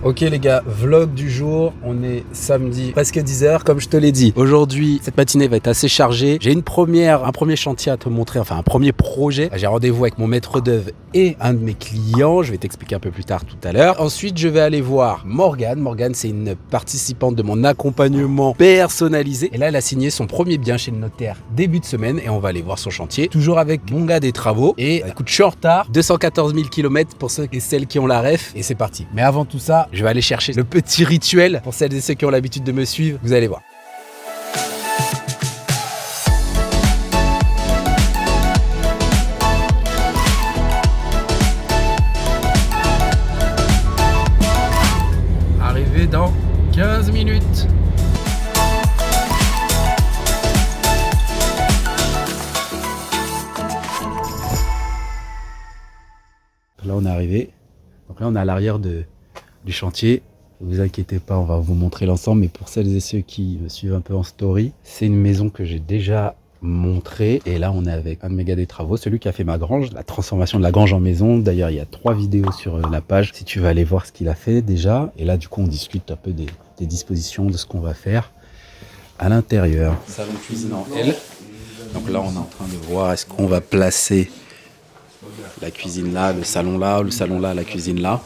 Ok les gars, vlog du jour, on est samedi, presque 10h comme je te l'ai dit. Aujourd'hui, cette matinée va être assez chargée. J'ai un premier chantier à te montrer, enfin un premier projet. J'ai rendez-vous avec mon maître d'œuvre et un de mes clients, je vais t'expliquer un peu plus tard tout à l'heure. Ensuite, je vais aller voir Morgane. Morgane, c'est une participante de mon accompagnement personnalisé. Et là, elle a signé son premier bien chez le notaire début de semaine et on va aller voir son chantier. Toujours avec mon gars des travaux. Et écoute, je suis en retard, 214 000 km pour ceux et celles qui ont la ref et c'est parti. Mais avant tout ça, je vais aller chercher le petit rituel pour celles et ceux qui ont l'habitude de me suivre. Vous allez voir. Arrivé dans 15 minutes. Là, on est arrivé. Donc là, on est à l'arrière du chantier. Ne vous inquiétez pas, on va vous montrer l'ensemble. Mais pour celles et ceux qui me suivent un peu en story, c'est une maison que j'ai déjà montrée. Et là, on est avec un de mes gars des travaux, celui qui a fait ma grange, la transformation de la grange en maison. D'ailleurs, il y a 3 vidéos sur la page si tu veux aller voir ce qu'il a fait déjà. Et là, du coup, on discute un peu des dispositions de ce qu'on va faire à l'intérieur. Salon cuisine en L. Donc là, on est en train de voir est-ce qu'on va placer la cuisine là, le salon là, la cuisine là.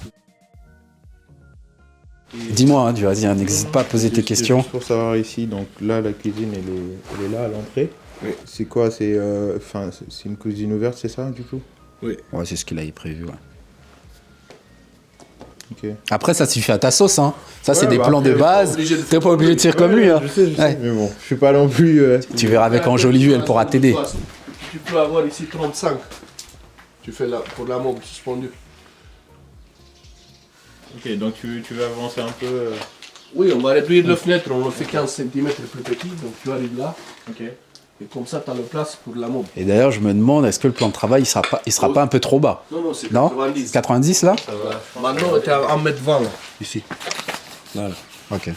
Dis-moi, hein, vas-y, n'hésite pas à poser tes questions. Juste pour savoir ici, donc là la cuisine elle est là à l'entrée. Oui. C'est quoi? C'est une cuisine ouverte, c'est ça du coup? Oui. Ouais, c'est ce qu'il avait prévu. Ouais. Okay. Après, ça suffit à ta sauce, hein. Ça, c'est des plans de base. T'es pas obligé de tirer comme lui, hein. Je sais, ouais. Mais bon, je suis pas non plus. Tu verras avec Anjolivu, elle pourra t'aider. Tu peux avoir ici 35. Tu fais là pour la moble suspendue. Ok, donc tu veux avancer un peu. Oui, on va réduire la fenêtre, on le fait 15 cm plus petit, donc tu arrives là. Ok. Et comme ça, tu as la place pour la moble. Et d'ailleurs, je me demande, est-ce que le plan de travail, il sera pas un peu trop bas? Non, c'est non 90. 90 là? Ça va. Maintenant, tu es à 1m20 là, ici. Là. Ok.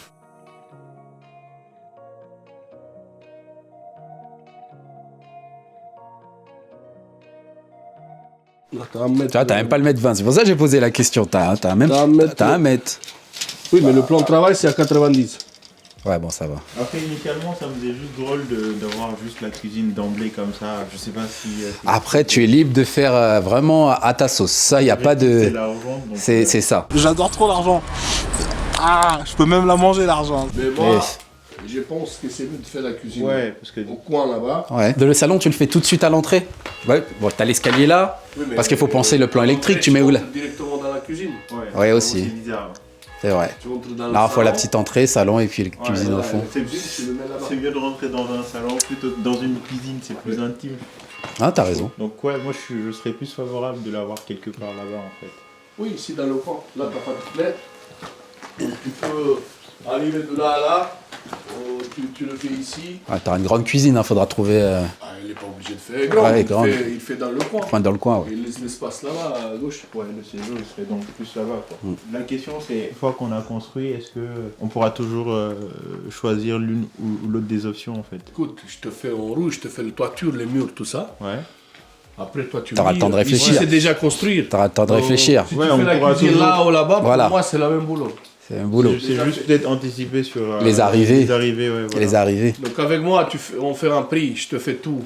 Là, t'as 1 mètre. Tu vois, t'as même pas le mètre 20. C'est pour ça que j'ai posé la question. T'as un mètre. Oui, mais le plan de travail, c'est à 90. Ouais, bon, ça va. Après, initialement, ça me faisait juste drôle d'avoir juste la cuisine d'emblée comme ça. Je sais pas si. Après, tu es libre de faire vraiment à ta sauce. Ça, il n'y a pas de. C'est ça. J'adore trop l'argent. Ah, je peux même la manger l'argent. Mais moi, je pense que c'est mieux de faire la cuisine. Ouais, parce que. Au coin là-bas. Ouais. De le salon, tu le fais tout de suite à l'entrée? Ouais. Bon, t'as l'escalier là. Oui, parce qu'il faut penser le plan électrique. Tu mets où là? Directement dans la cuisine. Ouais, aussi. C'est bizarre. C'est vrai. Tu rentres dans Là, il faut la petite entrée, salon et puis la cuisine au fond. C'est mieux de rentrer dans un salon plutôt que dans une cuisine, c'est plus intime. Ah, t'as raison. Donc ouais, moi je serais plus favorable de l'avoir quelque part là-bas en fait. Oui, ici dans le coin. Là, t'as pas de fenêtre. Donc tu peux arriver de là à là. Tu le fais ici. Ah, t'as une grande cuisine, faudra trouver. Il n'est pas obligé de faire grand. Ouais, il fait dans le coin. Enfin, dans le coin, ouais. Il laisse l'espace là-bas à gauche. Ouais, le séjour il serait donc plus là-bas quoi. La question c'est, une fois qu'on a construit, est-ce que on pourra toujours choisir l'une ou l'autre des options en fait? Écoute, je te fais en rouge, je te fais le toiture, les murs, tout ça. Ouais. Après, toi, tu auras le temps de réfléchir. Ici, c'est déjà construit. T'auras le temps de réfléchir. Si tu fais la cuisine toujours... là ou là-bas, voilà. Pour moi, c'est le même boulot. C'est un boulot. C'est juste peut-être anticiper sur les arrivées. Les arrivées, ouais, voilà. Les arrivées. Donc avec moi, on fait un prix, je te fais tout.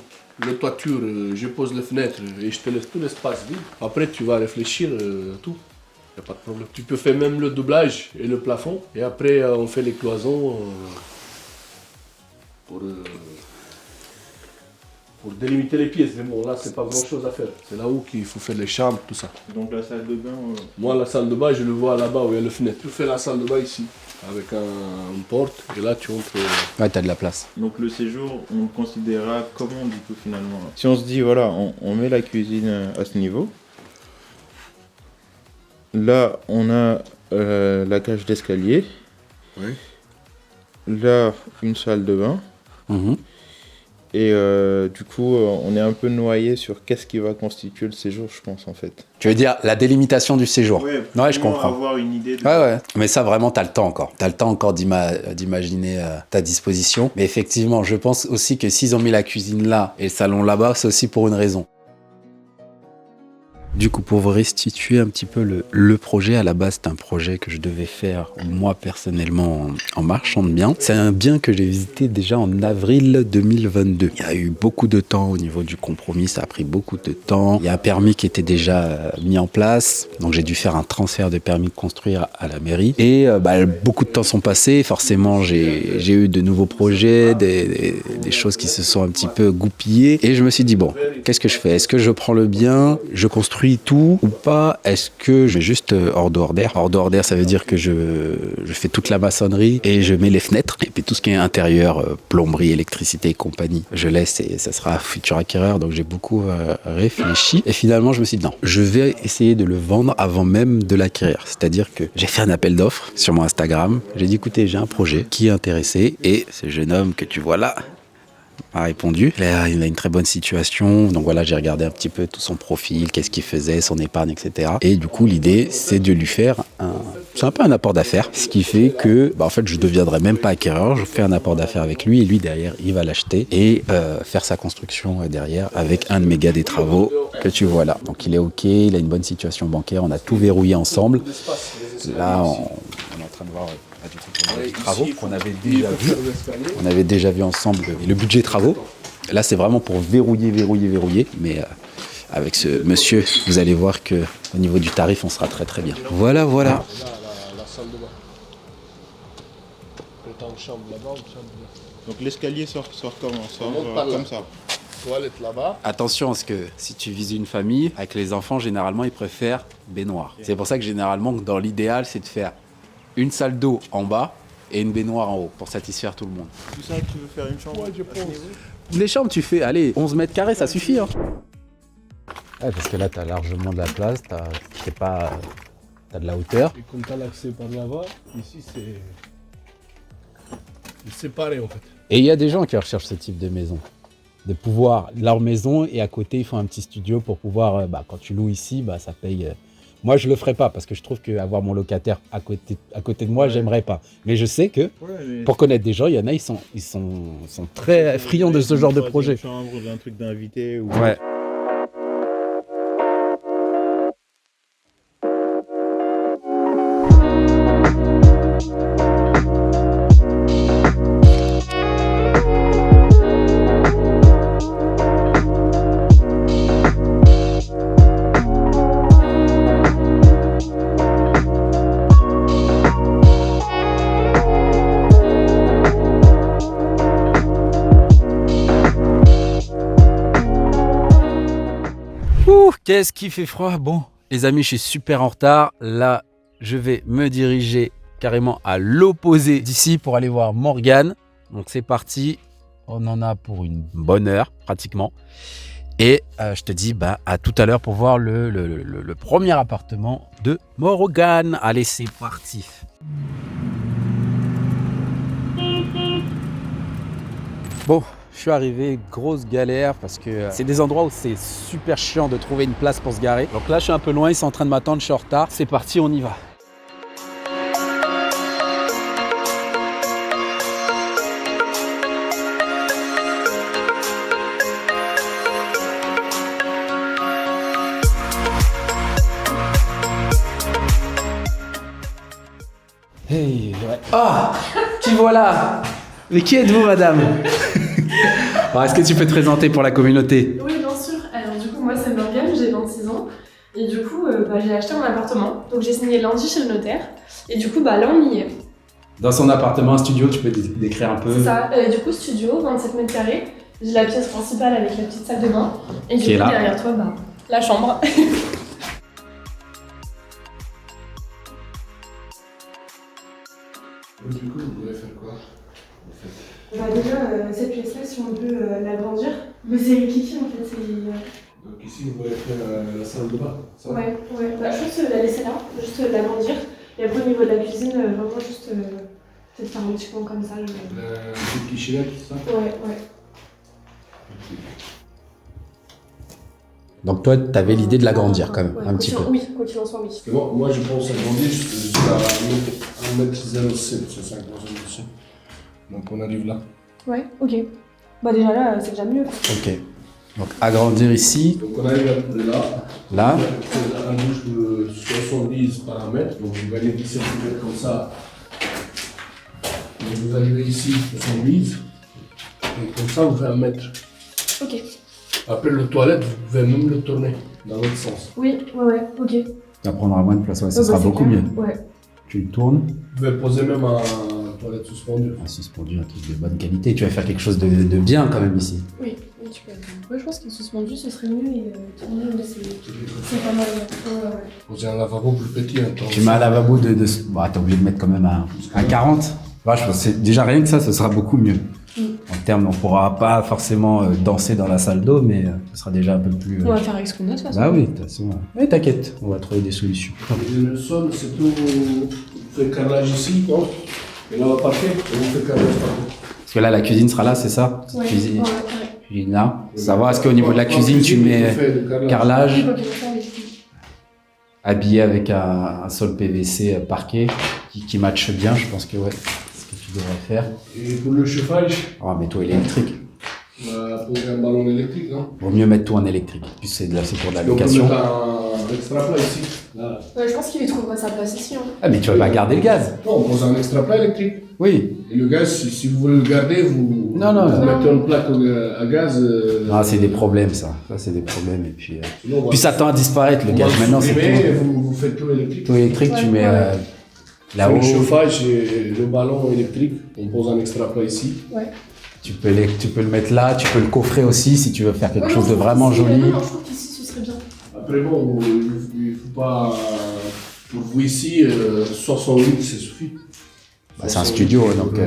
Le toiture, je pose les fenêtres et je te laisse tout l'espace vide. Après, tu vas réfléchir tout. Y a pas de problème. Tu peux faire même le doublage et le plafond. Et après, on fait les cloisons pour délimiter les pièces. Mais bon, là, c'est pas grand chose à faire. C'est là où qu'il faut faire les chambres, tout ça. Donc la salle de bain. Moi, la salle de bain, je le vois là-bas où il y a le fenêtre. Tu fais la salle de bain ici, avec une porte, et là, tu entres. Ouais, t'as de la place. Donc le séjour, on le considérera comment du coup finalement? Si on se dit, voilà, on met la cuisine à ce niveau. Là, on a la cage d'escalier. Oui. Là, une salle de bain. Et du coup, on est un peu noyé sur qu'est-ce qui va constituer le séjour, je pense, en fait. Tu veux dire la délimitation du séjour? Ouais, je comprends. Avoir une idée de... Ouais. Mais ça, vraiment, t'as le temps encore. T'as le temps encore d'imaginer ta disposition. Mais effectivement, je pense aussi que s'ils ont mis la cuisine là et le salon là-bas, c'est aussi pour une raison. Du coup, pour vous restituer un petit peu le projet, à la base, c'est un projet que je devais faire moi personnellement en marchand de biens. C'est un bien que j'ai visité déjà en avril 2022. Il y a eu beaucoup de temps au niveau du compromis, ça a pris beaucoup de temps. Il y a un permis qui était déjà mis en place, donc j'ai dû faire un transfert de permis de construire à la mairie. Et beaucoup de temps sont passés, forcément j'ai eu de nouveaux projets, des choses qui se sont un petit peu goupillées. Et je me suis dit, bon, qu'est-ce que je fais? Est-ce que je prends le bien, je construis tout ou pas? Est-ce que je mets juste hors d'ordre d'air? Hors d'ordre d'air, ça veut dire que je fais toute la maçonnerie et je mets les fenêtres. Et puis tout ce qui est intérieur, plomberie, électricité et compagnie, je laisse et ça sera futur acquéreur. Donc j'ai beaucoup réfléchi. Et finalement, je me suis dit non, je vais essayer de le vendre avant même de l'acquérir. C'est-à-dire que j'ai fait un appel d'offres sur mon Instagram. J'ai dit écoutez, j'ai un projet qui est intéressé. Et ce jeune homme que tu vois là m'a répondu. Il a une très bonne situation. Donc voilà, j'ai regardé un petit peu tout son profil, qu'est-ce qu'il faisait, son épargne, etc. Et du coup, l'idée, c'est de lui faire c'est un peu un apport d'affaires. Ce qui fait que, en fait, je ne deviendrai même pas acquéreur. Je fais un apport d'affaires avec lui et lui, derrière, il va l'acheter et faire sa construction derrière avec un de mes gars des travaux que tu vois là. Donc il est OK, il a une bonne situation bancaire. On a tout verrouillé ensemble. Là, on est en train de voir les travaux qu'on avait déjà vus. On avait déjà vu ensemble le budget travaux. Là, c'est vraiment pour verrouiller. Mais avec ce monsieur, vous allez voir que au niveau du tarif, on sera très très bien. Voilà. La salle de bain. T'as une chambre là-bas, une chambre là. Donc l'escalier sort comment? Sort monte par là. comme ça. Toilette là-bas. Attention, parce que si tu vises une famille, avec les enfants, généralement, ils préfèrent baignoire. C'est pour ça que généralement, dans l'idéal, c'est de faire une salle d'eau en bas et une baignoire en haut pour satisfaire tout le monde. Tout ça, tu veux faire une chambre? Ouais, je pense. Les chambres, tu fais, allez, 11 mètres carrés, ça suffit. Hein. Ouais, parce que là, t'as largement de la place, t'as de la hauteur. Et comme t'as l'accès par là-bas, ici c'est séparé en fait. Et il y a des gens qui recherchent ce type de maison. De pouvoir, leur maison, et à côté, ils font un petit studio pour pouvoir, quand tu loues ici, ça paye. Moi, je le ferai pas parce que je trouve qu'avoir mon locataire à côté de moi, j'aimerais pas. Mais je sais que, pour connaître des gens, il y en a, ils sont très friands de ce genre de projet. Une chambre, un truc d'invité ou... Ouais. Qu'est-ce qui fait froid? Bon, les amis, je suis super en retard. Là, je vais me diriger carrément à l'opposé d'ici pour aller voir Morgane. Donc, c'est parti. On en a pour une bonne heure, pratiquement. Et je te dis à tout à l'heure pour voir le premier appartement de Morgane. Allez, c'est parti. Bon. Je suis arrivé, grosse galère parce que c'est des endroits où c'est super chiant de trouver une place pour se garer. Donc là, je suis un peu loin, ils sont en train de m'attendre, je suis en retard. C'est parti, on y va. Hey, ouais. Ah, qui voilà? Mais qui êtes-vous, madame? Alors, est-ce que tu peux te présenter pour la communauté? Oui, bien sûr. Alors du coup, moi c'est Morgane, j'ai 26 ans. Et du coup, j'ai acheté mon appartement. Donc j'ai signé lundi chez le notaire. Et du coup, là on y est. Dans son appartement, un studio, tu peux décrire un peu? C'est ça. Du coup, studio, 27 mètres carrés. J'ai la pièce principale avec la petite salle de bain. Et du coup, derrière toi, la chambre. Du coup, vous voulez faire quoi? Déjà, cette pièce-là, si on peut l'agrandir, mais c'est Kiki en fait. Donc ici, vous voulez faire la salle de bain, ça? Ouais. Je pense la laisser là, juste l'agrandir. Et après, au niveau de la cuisine, vraiment juste peut-être faire un petit coin comme ça. La petite kitchenette, c'est ça? Ouais. Donc toi, tu avais l'idée de l'agrandir quand même, un petit peu. Oui, quoi qu'il en soit, oui. Parce que moi, je pense agrandir jusqu'à 1m07, c'est 5 dessus. Donc on arrive là. Ouais, ok. Déjà là, c'est déjà mieux. Ok. Donc agrandir ici, Donc on arrive à peu près là. là. C'est un douche de 70 paramètres, donc vous gagnez 10 cm comme ça. Donc vous arrivez ici, 70. Et comme ça, vous faites 1 mètre. Ok. Après le toilette, vous pouvez même le tourner dans l'autre sens. Oui, ouais, ok. Ça prendra moins de place, ouais, ça Ouais, sera c'est beaucoup clair. mieux. Ouais. Tu le tournes, Vous pouvez poser même un toilette suspendu. un suspendu, un truc de bonne qualité. Tu vas faire quelque chose de bien quand même ici. Oui, tu peux. Ouais, je pense que suspendu, ce serait mieux et tourner, mais c'est pas mal. Ouais, ouais. Poser un lavabo plus petit. Tu mets un lavabo de bah, t'es obligé de mettre quand même un 40. Ouais, je pense que déjà rien que ça, ce sera beaucoup mieux. En termes, on pourra pas forcément danser dans la salle d'eau, mais ce sera déjà un peu plus. On va faire avec ce qu'on a de toute façon. Bah oui, de toute façon. Mais t'inquiète, on va trouver des solutions. Et le sol, c'est tout. Vous faites carrelage ici, non? Et là, on va parquet, et vous faites carrelage partout. Parce que là, la cuisine sera là, c'est ça? Ouais, Cuisine, ouais. cuisine là. Savoir, est-ce qu'au niveau de la cuisine, tu mets carrelage, habillé avec un sol PVC parquet qui matche bien, je pense que ouais, c'est ce que tu devrais faire. Et pour le chauffage, Oh, mais toi, électrique. on va poser un ballon électrique, non? Vaut mieux mettre tout en électrique. En plus, c'est pour de la Donc, on peut location. mettre un extra plat ici. Là. Ouais, je pense qu'il trouvera sa place ici. Hein. Ah, mais tu vas pas garder le gaz. Non, on pose un extra plat électrique. Oui. Et le gaz, si vous voulez le garder, vous, Non, non, vous non. mettez une plaque à gaz. Ah, c'est des problèmes, ça. Ça, c'est des problèmes. Et puis, Sinon, on va- puis ça tend à disparaître, le on gaz. va Maintenant, c'est supprimer et tout. vous faites tout électrique. Tout électrique, tu Ouais, mets ouais. là-haut. Le chauffage et le ballon électrique, on pose un extra plat ici. Ouais. Tu peux le mettre là, tu peux le coffrer aussi si tu veux faire quelque Ouais, chose non, de je vraiment trouve qu'ici, joli. non, je trouve qu'ici, ce serait bien. Après, bon, il ne faut pas. Pour vous ici, 68, ça suffit. Bah, c'est un studio, donc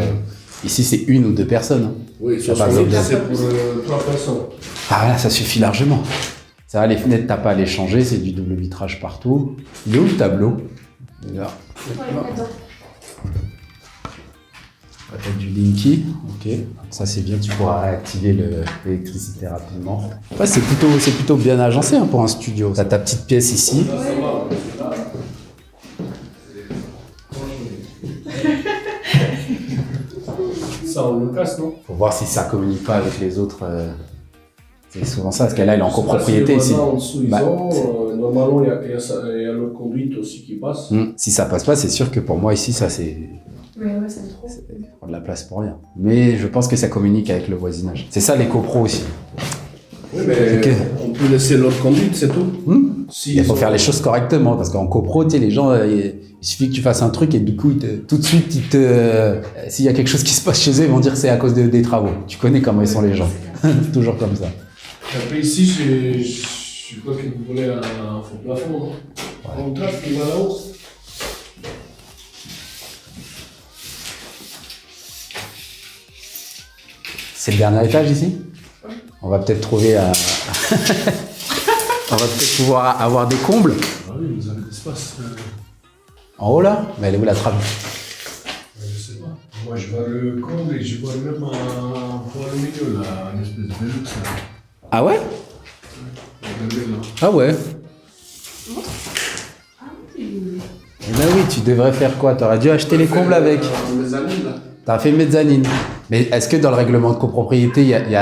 ici c'est une ou deux personnes. Hein. Oui, T'as pas 68, besoin de- c'est pour 3 personnes. Ah là, ça suffit largement. Ça va, les fenêtres, t'as pas à les changer, c'est du double vitrage partout. Il est où le tableau? Là. Ouais, attends. Peut-être du Linky, ok. Ça c'est bien, tu pourras réactiver l'électricité rapidement. Ouais, c'est plutôt bien agencé hein, pour un studio. T'as ta petite pièce ici. Là, ça va. Ça, on le casse, non? Faut voir si ça communique pas avec les autres. C'est souvent ça, parce que là il est en copropriété ici. En dessous, ils Bah, ont, normalement, il y a leur conduite aussi qui passe. Si ça passe pas, c'est sûr que pour moi ici, ça c'est Ouais, ça me trop. prendre de la place pour rien. Mais je pense que ça communique avec le voisinage. C'est ça les copros aussi. Oui, mais Ok. on peut laisser leur conduite, c'est tout. Si Il faut ils faire ont- les choses correctement parce qu'en copro, tu sais, les gens, il suffit que tu fasses un truc et du coup, tout de suite, s'il y a quelque chose qui se passe chez eux, ils vont dire que c'est à cause des travaux. Tu connais comment ils sont les gens. Toujours comme ça. Après, ici, je crois que vous voulez un faux plafond, non? On trace qui va là-haut. C'est le dernier étage ici. On va peut-être trouver on va peut-être pouvoir avoir des combles. Ah oui, vous avez de l'espace. En haut là. Mais elle est où la trappe? Je sais pas. Moi, je vois le comble et je vois même pour le milieu, là, une espèce de Velux, là. Ah ouais? Regardez, là. Ah ouais. Ah oui. Eh ben oui, tu devrais faire quoi? T'aurais dû acheter les combles avec. Les amis, là. T'as fait mezzanine. Mais est-ce que dans le règlement de copropriété, il y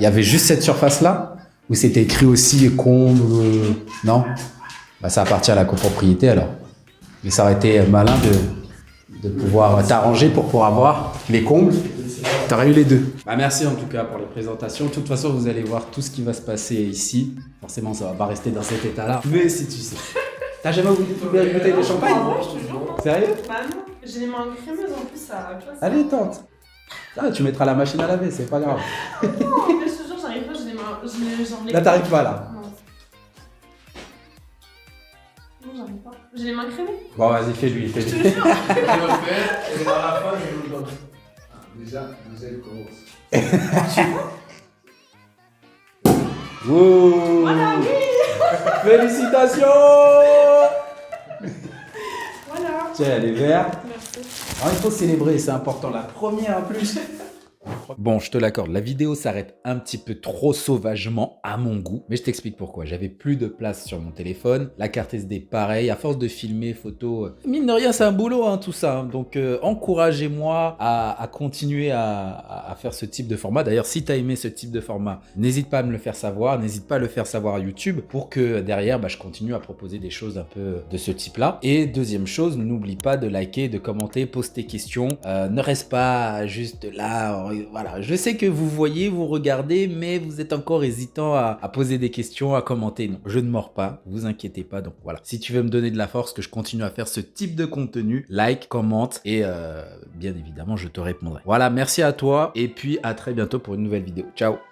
avait juste cette surface-là? Ou c'était écrit aussi comble? Non? Bah, ça appartient à la copropriété alors. Mais ça aurait été malin de pouvoir t'arranger pour pouvoir avoir les combles. T'aurais eu les deux. Bah, merci en tout cas pour les présentations. De toute façon, vous allez voir tout ce qui va se passer ici. Forcément, ça va pas rester dans cet état-là. Mais si tu sais. T'as jamais ouvert une bouteille de champagne? Ah ouais, je te jure. Sérieux? Bah non, j'ai les mains crémeuses en plus, ça. Tu vois, ça... Allez, tente. Ah, tu mettras la machine à laver, c'est pas grave. Non, mais je te jure, j'arrive pas, j'ai les mains. Genre, les... Là, t'arrives pas là. Non. Non, j'arrive pas. J'ai les mains crémées. Bon, vas-y, fais-lui, Je te fais-lui. jure. Je vais le faire et à la fin, je vous le donne. Déjà, il commence. Wow. Voilà, oui. Félicitations. Voilà. Tiens, elle est verte. Merci. Alors, il faut célébrer, c'est important. La première en plus. Bon, je te l'accorde, la vidéo s'arrête un petit peu trop sauvagement à mon goût, mais je t'explique pourquoi. J'avais plus de place sur mon téléphone, la carte SD pareil, à force de filmer, photos, mine de rien c'est un boulot hein, tout ça, hein. Donc encouragez-moi à continuer à faire ce type de format. D'ailleurs, si tu as aimé ce type de format, n'hésite pas à me le faire savoir, n'hésite pas à le faire savoir à YouTube pour que derrière, je continue à proposer des choses un peu de ce type-là. Et deuxième chose, n'oublie pas de liker, de commenter, pose tes questions, ne reste pas juste là, voilà. Je sais que vous voyez, vous regardez, mais vous êtes encore hésitant à poser des questions, à commenter. Non, je ne mords pas, vous inquiétez pas. Donc voilà, si tu veux me donner de la force, que je continue à faire ce type de contenu, like, commente et bien évidemment, je te répondrai. Voilà, merci à toi et puis à très bientôt pour une nouvelle vidéo. Ciao!